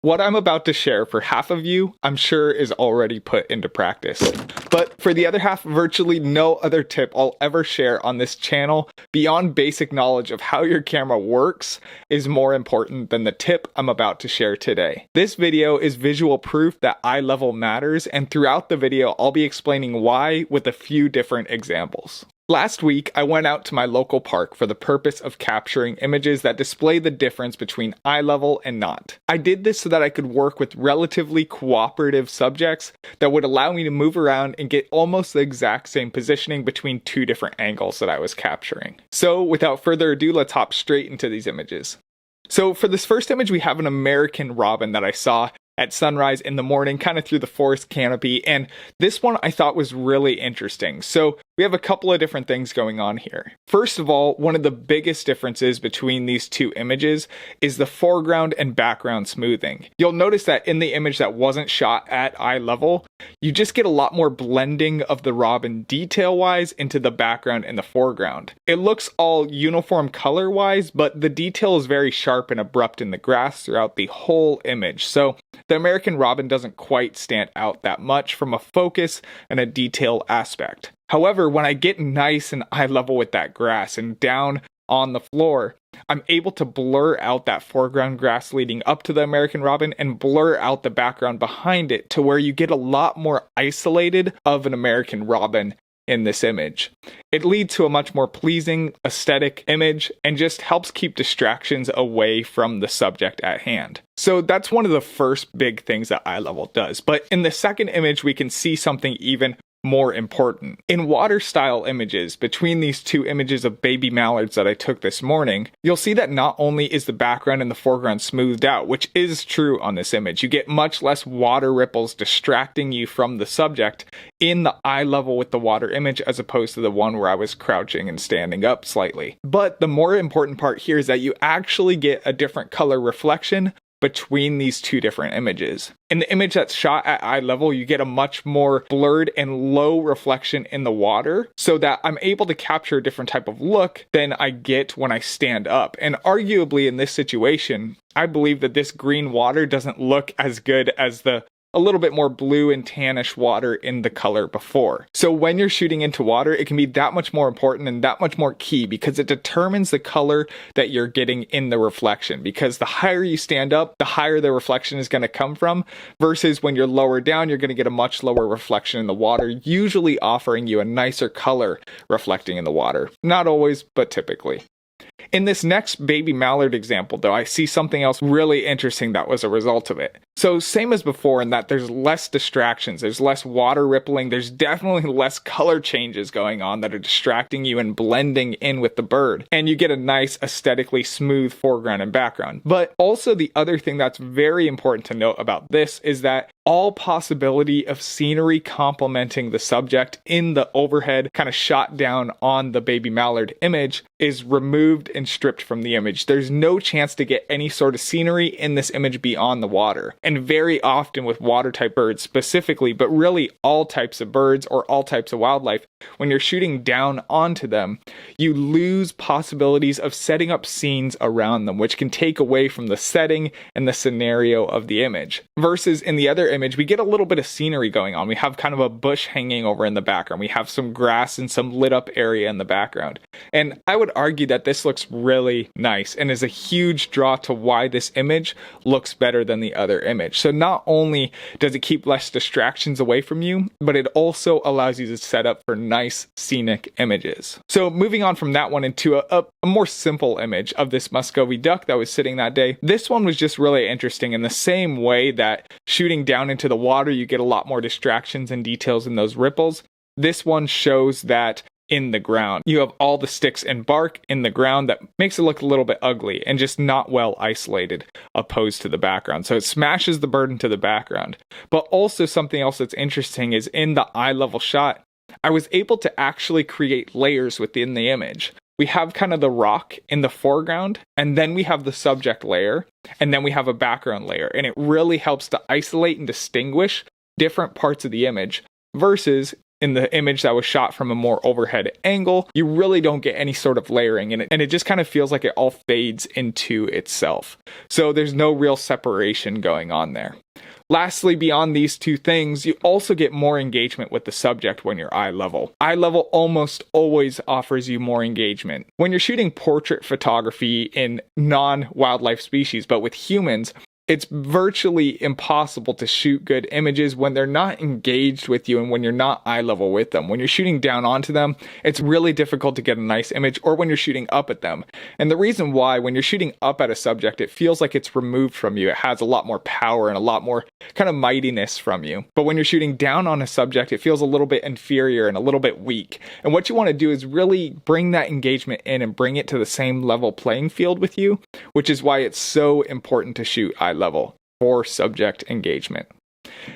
What I'm about to share for half of you, I'm sure is already put into practice. But for the other half, virtually no other tip I'll ever share on this channel beyond basic knowledge of how your camera works is more important than the tip I'm about to share today. This video is visual proof that eye level matters, and throughout the video I'll be explaining why with a few different examples. Last week, I went out to my local park for the purpose of capturing images that display the difference between eye level and not. I did this so that I could work with relatively cooperative subjects that would allow me to move around and get almost the exact same positioning between two different angles that I was capturing. So without further ado, let's hop straight into these images. So for this first image, we have an American robin that I saw at sunrise in the morning, kind of through the forest canopy, and this one I thought was really interesting. So we have a couple of different things going on here. First of all, one of the biggest differences between these two images is the foreground and background smoothing. You'll notice that in the image that wasn't shot at eye level, you just get a lot more blending of the robin detail-wise into the background and the foreground. It looks all uniform color-wise, but the detail is very sharp and abrupt in the grass throughout the whole image. So the American robin doesn't quite stand out that much from a focus and a detail aspect. However, when I get nice and eye level with that grass and down on the floor, I'm able to blur out that foreground grass leading up to the American robin and blur out the background behind it to where you get a lot more isolated of an American robin in this image. It leads to a much more pleasing aesthetic image and just helps keep distractions away from the subject at hand. So that's one of the first big things that eye level does. But in the second image, we can see something even more important. In water style images, between these two images of baby mallards that I took this morning, you'll see that not only is the background and the foreground smoothed out, which is true on this image, you get much less water ripples distracting you from the subject in the eye level with the water image as opposed to the one where I was crouching and standing up slightly. But the more important part here is that you actually get a different color reflection between these two different images. In the image that's shot at eye level, you get a much more blurred and low reflection in the water so that I'm able to capture a different type of look than I get when I stand up. And arguably in this situation, I believe that this green water doesn't look as good as the a little bit more blue and tannish water in the color before. So when you're shooting into water, it can be that much more important and that much more key because it determines the color that you're getting in the reflection. Because the higher you stand up, the higher the reflection is going to come from, versus when you're lower down, you're going to get a much lower reflection in the water, usually offering you a nicer color reflecting in the water. Not always, but typically. In this next baby mallard example, though, I see something else really interesting that was a result of it. So same as before in that there's less distractions, there's less water rippling, there's definitely less color changes going on that are distracting you and blending in with the bird. And you get a nice aesthetically smooth foreground and background. But also the other thing that's very important to note about this is that all possibility of scenery complementing the subject in the overhead kind of shot down on the baby mallard image is removed and stripped from the image. There's no chance to get any sort of scenery in this image beyond the water. And very often with water type birds specifically, but really all types of birds or all types of wildlife, when you're shooting down onto them, you lose possibilities of setting up scenes around them, which can take away from the setting and the scenario of the image. Versus in the other image, we get a little bit of scenery going on. We have kind of a bush hanging over in the background. We have some grass and some lit up area in the background. And I would argue that this looks really nice and is a huge draw to why this image looks better than the other image. So not only does it keep less distractions away from you, but it also allows you to set up for nice scenic images. So moving on from that one into a more simple image of this Muscovy duck that was sitting that day. This one was just really interesting in the same way that shooting down into the water, you get a lot more distractions and details in those ripples. This one shows that in the ground. You have all the sticks and bark in the ground that makes it look a little bit ugly and just not well isolated opposed to the background. So it smashes the bird into the background. But also something else that's interesting is in the eye level shot, I was able to actually create layers within the image. We have kind of the rock in the foreground, and then we have the subject layer, and then we have a background layer. And it really helps to isolate and distinguish different parts of the image versus in the image that was shot from a more overhead angle, you really don't get any sort of layering in it, and it just kind of feels like it all fades into itself. So there's no real separation going on there. Lastly, beyond these two things, you also get more engagement with the subject when you're eye level. Eye level almost always offers you more engagement. When you're shooting portrait photography in non-wildlife species, but with humans, it's virtually impossible to shoot good images when they're not engaged with you and when you're not eye level with them. When you're shooting down onto them, it's really difficult to get a nice image, or when you're shooting up at them. And the reason why, when you're shooting up at a subject, it feels like it's removed from you. It has a lot more power and a lot more kind of mightiness from you. But when you're shooting down on a subject, it feels a little bit inferior and a little bit weak. And what you want to do is really bring that engagement in and bring it to the same level playing field with you, which is why it's so important to shoot eye level for subject engagement.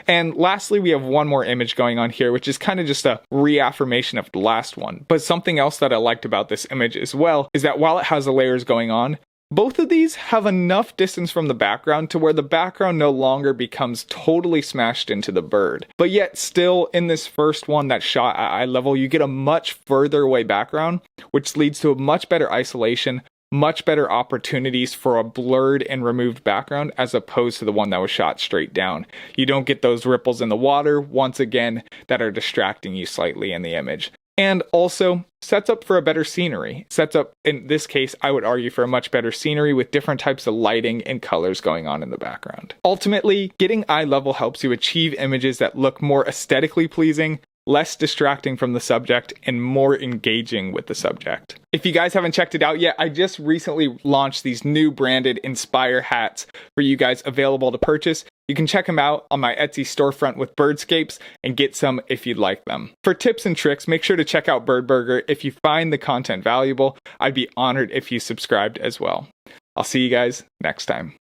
And lastly, we have one more image going on here, which is kind of just a reaffirmation of the last one. But something else that I liked about this image as well is that while it has the layers going on, both of these have enough distance from the background to where the background no longer becomes totally smashed into the bird. But yet still, in this first one that's shot at eye level, you get a much further away background, which leads to a much better isolation, much better opportunities for a blurred and removed background as opposed to the one that was shot straight down. You don't get those ripples in the water, once again, that are distracting you slightly in the image. And also sets up for a better scenery. Sets up, in this case, I would argue, for a much better scenery with different types of lighting and colors going on in the background. Ultimately, getting eye level helps you achieve images that look more aesthetically pleasing, less distracting from the subject, and more engaging with the subject. If you guys haven't checked it out yet, I just recently launched these new branded Inspire hats for you guys available to purchase. You can check them out on my Etsy storefront with Birdscapes and get some if you'd like them. For tips and tricks, make sure to check out Bird Burger. If you find the content valuable, I'd be honored if you subscribed as well. I'll see you guys next time.